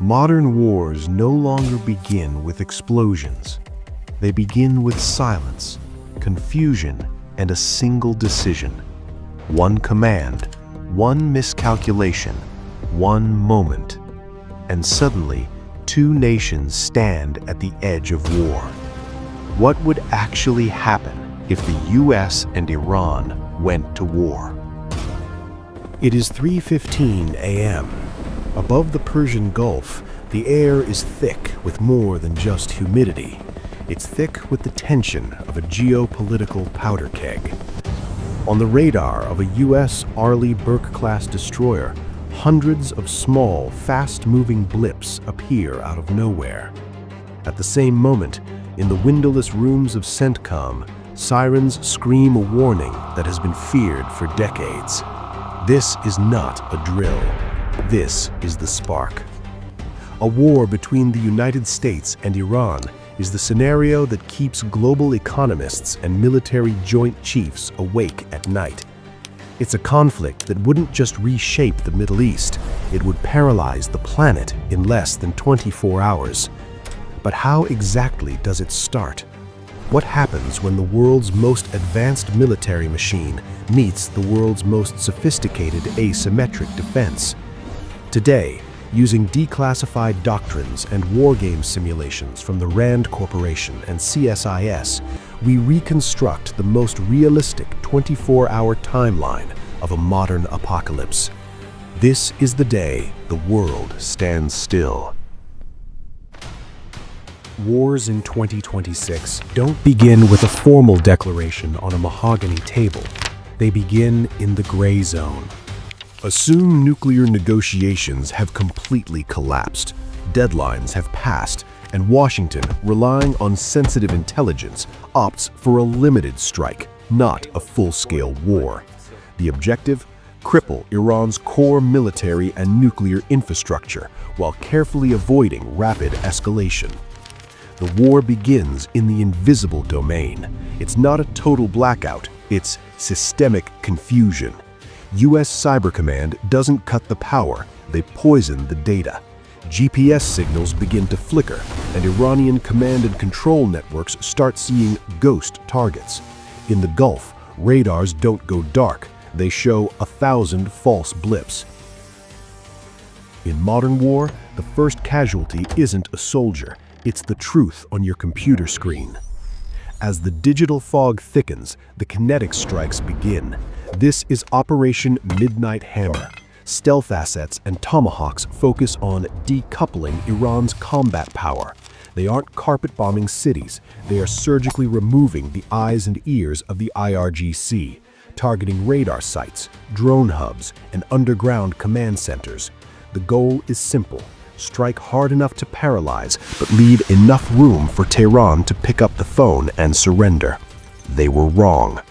Modern wars no longer begin with explosions. They begin with silence, confusion, and a single decision. One command, one miscalculation, one moment. And suddenly, two nations stand at the edge of war. What would actually happen if the US and Iran went to war? It is 3:15 a.m. Above the Persian Gulf, the air is thick with more than just humidity. It's thick with the tension of a geopolitical powder keg. On the radar of a U.S. Arleigh Burke-class destroyer, hundreds of small, fast-moving blips appear out of nowhere. At the same moment, in the windowless rooms of CENTCOM, sirens scream a warning that has been feared for decades. This is not a drill. This is the spark. A war between the United States and Iran is the scenario that keeps global economists and military joint chiefs awake at night. It's a conflict that wouldn't just reshape the Middle East, it would paralyze the planet in less than 24 hours. But how exactly does it start? What happens when the world's most advanced military machine meets the world's most sophisticated asymmetric defense? Today, using declassified doctrines and wargame simulations from the RAND Corporation and CSIS, we reconstruct the most realistic 24-hour timeline of a modern apocalypse. This is the day the world stands still. Wars in 2026 don't begin with a formal declaration on a mahogany table. They begin in the gray zone. Assume nuclear negotiations have completely collapsed, deadlines have passed, and Washington, relying on sensitive intelligence, opts for a limited strike, not a full-scale war. The objective? Cripple Iran's core military and nuclear infrastructure while carefully avoiding rapid escalation. The war begins in the invisible domain. It's not a total blackout, it's systemic confusion. US Cyber Command doesn't cut the power, they poison the data. GPS signals begin to flicker, and Iranian command and control networks start seeing ghost targets. In the Gulf, radars don't go dark, they show 1,000 false blips. In modern war, the first casualty isn't a soldier, it's the truth on your computer screen. As the digital fog thickens, the kinetic strikes begin. This is Operation Midnight Hammer. Stealth assets and tomahawks focus on decoupling Iran's combat power. They aren't carpet-bombing cities. They are surgically removing the eyes and ears of the IRGC, targeting radar sites, drone hubs, and underground command centers. The goal is simple. Strike hard enough to paralyze, but leave enough room for Tehran to pick up the phone and surrender. They were wrong.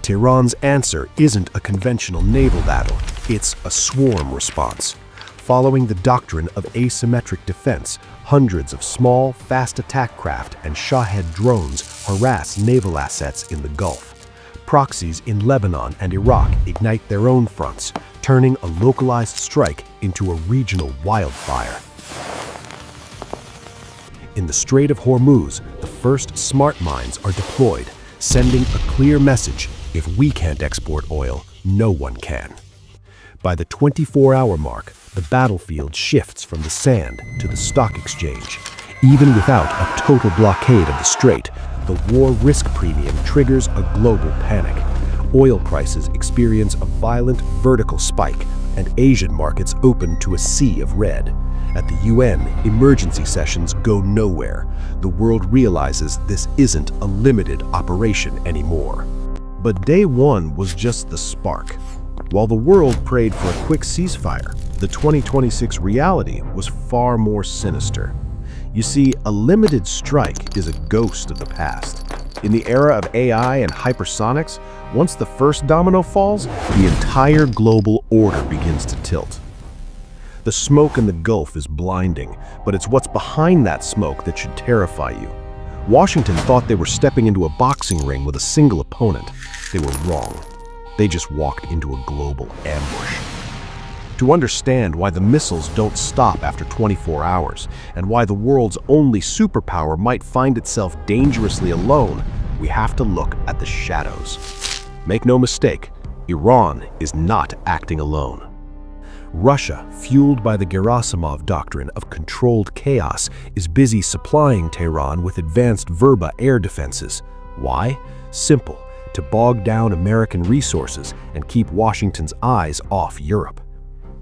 Tehran's answer isn't a conventional naval battle, it's a swarm response. Following the doctrine of asymmetric defense, hundreds of small, fast attack craft and Shahed drones harass naval assets in the Gulf. Proxies in Lebanon and Iraq ignite their own fronts, turning a localized strike into a regional wildfire. In the Strait of Hormuz, the first smart mines are deployed, sending a clear message: if we can't export oil, no one can. By the 24-hour mark, the battlefield shifts from the sand to the stock exchange. Even without a total blockade of the strait, the war risk premium triggers a global panic. Oil prices experience a violent vertical spike, and Asian markets open to a sea of red. At the UN, emergency sessions go nowhere. The world realizes this isn't a limited operation anymore. But day one was just the spark. While the world prayed for a quick ceasefire, the 2026 reality was far more sinister. You see, a limited strike is a ghost of the past. In the era of AI and hypersonics, once the first domino falls, the entire global order begins to tilt. The smoke in the Gulf is blinding, but it's what's behind that smoke that should terrify you. Washington thought they were stepping into a boxing ring with a single opponent. They were wrong. They just walked into a global ambush. To understand why the missiles don't stop after 24 hours, and why the world's only superpower might find itself dangerously alone, we have to look at the shadows. Make no mistake, Iran is not acting alone. Russia, fueled by the Gerasimov doctrine of controlled chaos, is busy supplying Tehran with advanced Verba air defenses. Why? Simple, to bog down American resources and keep Washington's eyes off Europe.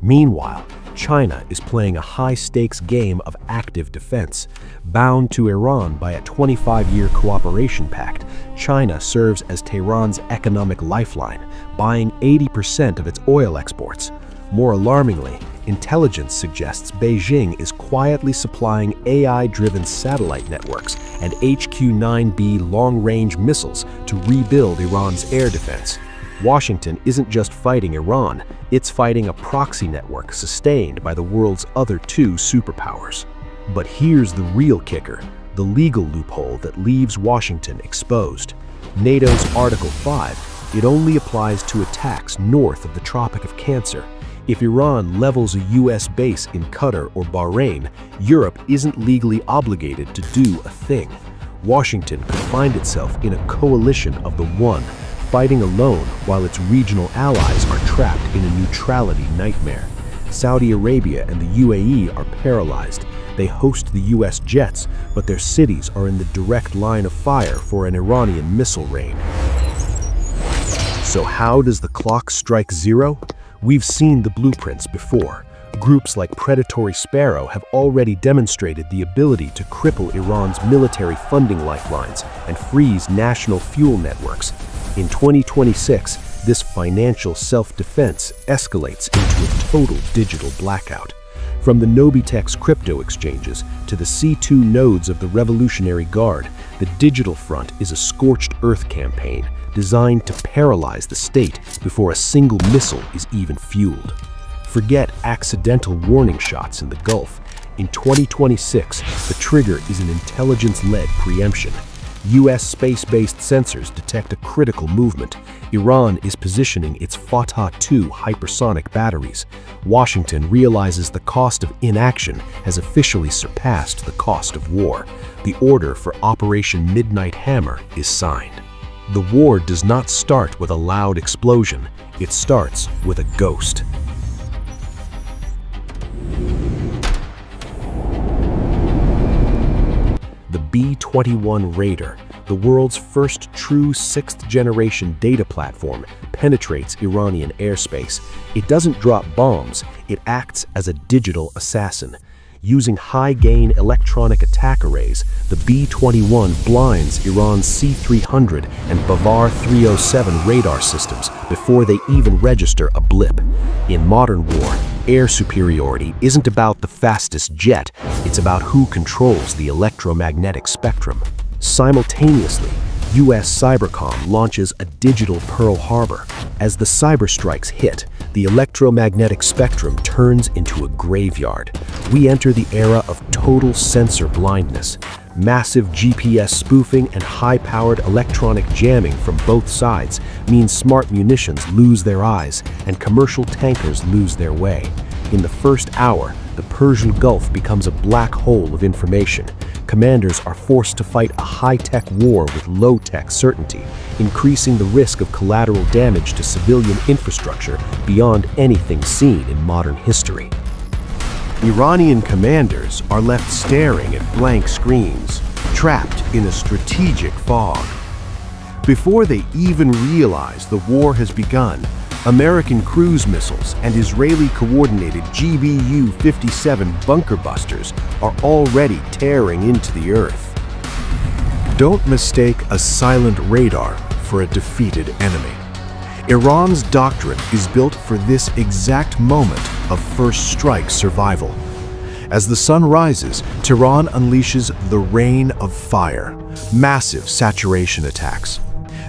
Meanwhile, China is playing a high-stakes game of active defense. Bound to Iran by a 25-year cooperation pact, China serves as Tehran's economic lifeline, buying 80% of its oil exports. More alarmingly, intelligence suggests Beijing is quietly supplying AI-driven satellite networks and HQ-9B long-range missiles to rebuild Iran's air defense. Washington isn't just fighting Iran, it's fighting a proxy network sustained by the world's other two superpowers. But here's the real kicker, the legal loophole that leaves Washington exposed. NATO's Article 5, it only applies to attacks north of the Tropic of Cancer. If Iran levels a US base in Qatar or Bahrain, Europe isn't legally obligated to do a thing. Washington could find itself in a coalition of the one, fighting alone while its regional allies are trapped in a neutrality nightmare. Saudi Arabia and the UAE are paralyzed. They host the US jets, but their cities are in the direct line of fire for an Iranian missile rain. So how does the clock strike zero? We've seen the blueprints before. Groups like Predatory Sparrow have already demonstrated the ability to cripple Iran's military funding lifelines and freeze national fuel networks. In 2026, this financial self-defense escalates into a total digital blackout. From the Nobitex crypto exchanges to the C2 nodes of the Revolutionary Guard, the digital front is a scorched earth campaign designed to paralyze the state before a single missile is even fueled. Forget accidental warning shots in the Gulf. In 2026, the trigger is an intelligence-led preemption. US space-based sensors detect a critical movement. Iran is positioning its Fatah-2 hypersonic batteries. Washington realizes the cost of inaction has officially surpassed the cost of war. The order for Operation Midnight Hammer is signed. The war does not start with a loud explosion. It starts with a ghost. The B-21 Raider, the world's first true sixth-generation data platform, penetrates Iranian airspace. It doesn't drop bombs, it acts as a digital assassin. Using high-gain electronic attack arrays, the B-21 blinds Iran's C-300 and Bavar 307 radar systems before they even register a blip. In modern war, air superiority isn't about the fastest jet, it's about who controls the electromagnetic spectrum. Simultaneously, US Cybercom launches a digital Pearl Harbor. As the cyber strikes hit, the electromagnetic spectrum turns into a graveyard. We enter the era of total sensor blindness. Massive GPS spoofing and high-powered electronic jamming from both sides means smart munitions lose their eyes and commercial tankers lose their way. In the first hour, the Persian Gulf becomes a black hole of information. Commanders are forced to fight a high-tech war with low-tech certainty, increasing the risk of collateral damage to civilian infrastructure beyond anything seen in modern history. Iranian commanders are left staring at blank screens, trapped in a strategic fog. Before they even realize the war has begun, American cruise missiles and Israeli-coordinated GBU-57 bunker busters are already tearing into the earth. Don't mistake a silent radar for a defeated enemy. Iran's doctrine is built for this exact moment of first strike survival. As the sun rises, Tehran unleashes the rain of fire, massive saturation attacks.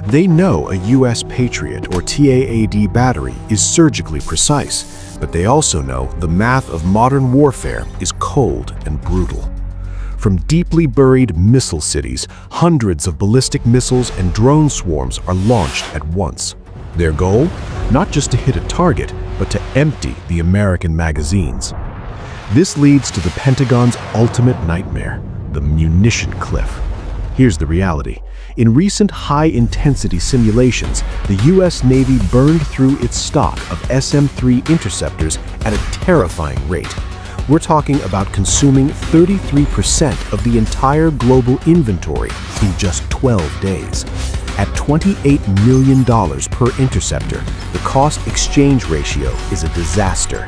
They know a US Patriot or TAAD battery is surgically precise, but they also know the math of modern warfare is cold and brutal. From deeply buried missile cities, hundreds of ballistic missiles and drone swarms are launched at once. Their goal? Not just to hit a target, but to empty the American magazines. This leads to the Pentagon's ultimate nightmare, the munition cliff. Here's the reality. In recent high-intensity simulations, the U.S. Navy burned through its stock of SM-3 interceptors at a terrifying rate. We're talking about consuming 33% of the entire global inventory in just 12 days. At $28 million per interceptor, the cost-exchange ratio is a disaster.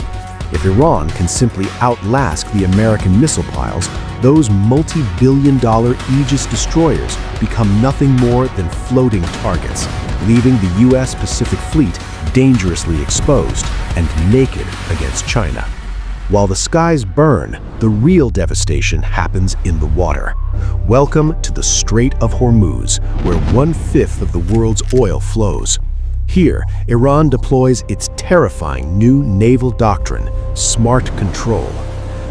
If Iran can simply outlast the American missile piles, those multi-billion-dollar Aegis destroyers become nothing more than floating targets, leaving the U.S. Pacific Fleet dangerously exposed and naked against China. While the skies burn, the real devastation happens in the water. Welcome to the Strait of Hormuz, where 1/5 of the world's oil flows. Here, Iran deploys its terrifying new naval doctrine, smart control.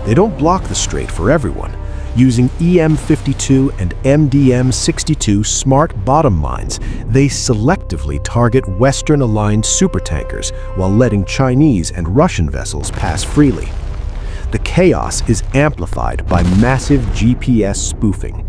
They don't block the strait for everyone. Using EM-52 and MDM-62 smart bottom mines, they selectively target Western-aligned supertankers while letting Chinese and Russian vessels pass freely. The chaos is amplified by massive GPS spoofing.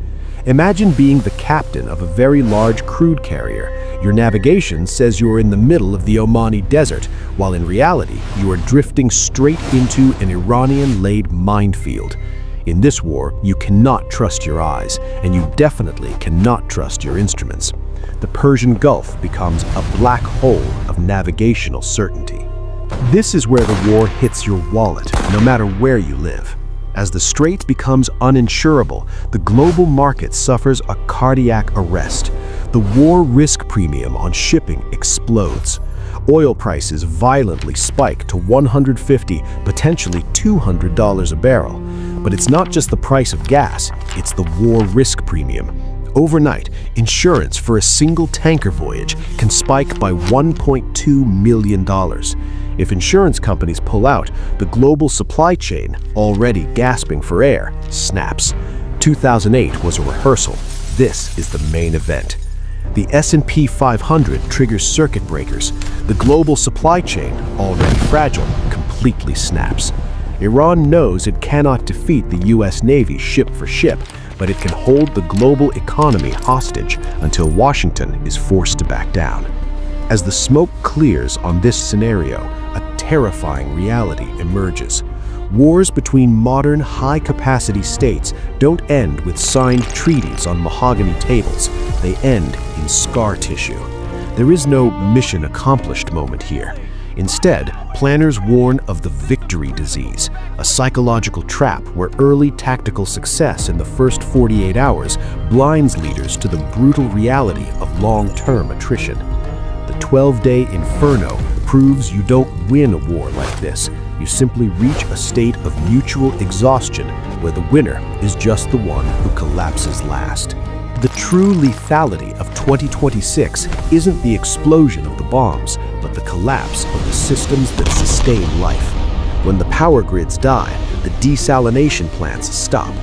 Imagine being the captain of a very large crude carrier. Your navigation says you are in the middle of the Omani desert, while in reality, you are drifting straight into an Iranian-laid minefield. In this war, you cannot trust your eyes, and you definitely cannot trust your instruments. The Persian Gulf becomes a black hole of navigational certainty. This is where the war hits your wallet, no matter where you live. As the strait becomes uninsurable, the global market suffers a cardiac arrest. The war risk premium on shipping explodes. Oil prices violently spike to $150, potentially $200 a barrel. But it's not just the price of gas, it's the war risk premium. Overnight, insurance for a single tanker voyage can spike by $1.2 million. If insurance companies pull out, the global supply chain, already gasping for air, snaps. 2008 was a rehearsal. This is the main event. The S&P 500 triggers circuit breakers. The global supply chain, already fragile, completely snaps. Iran knows it cannot defeat the U.S. Navy ship for ship, but it can hold the global economy hostage until Washington is forced to back down. As the smoke clears on this scenario, a terrifying reality emerges. Wars between modern, high-capacity states don't end with signed treaties on mahogany tables. They end in scar tissue. There is no mission accomplished moment here. Instead, planners warn of the victory disease, a psychological trap where early tactical success in the first 48 hours blinds leaders to the brutal reality of long-term attrition. The 12-day inferno proves you don't win a war like this. You simply reach a state of mutual exhaustion where the winner is just the one who collapses last. The true lethality of 2026 isn't the explosion of the bombs, but the collapse of the systems that sustain life. When the power grids die, the desalination plants stop.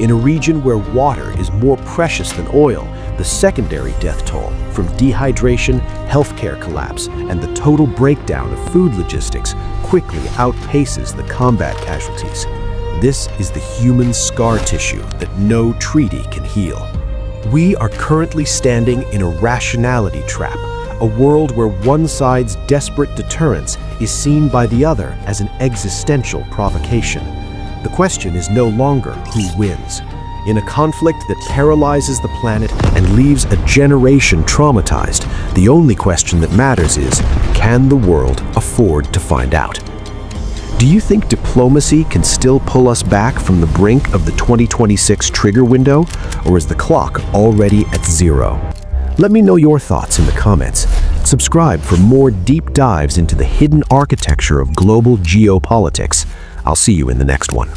In a region where water is more precious than oil, the secondary death toll from dehydration, healthcare collapse, and the total breakdown of food logistics quickly outpaces the combat casualties. This is the human scar tissue that no treaty can heal. We are currently standing in a rationality trap, a world where one side's desperate deterrence is seen by the other as an existential provocation. The question is no longer who wins. In a conflict that paralyzes the planet and leaves a generation traumatized, the only question that matters is, can the world afford to find out? Do you think diplomacy can still pull us back from the brink of the 2026 trigger window, or is the clock already at zero? Let me know your thoughts in the comments. Subscribe for more deep dives into the hidden architecture of global geopolitics. I'll see you in the next one.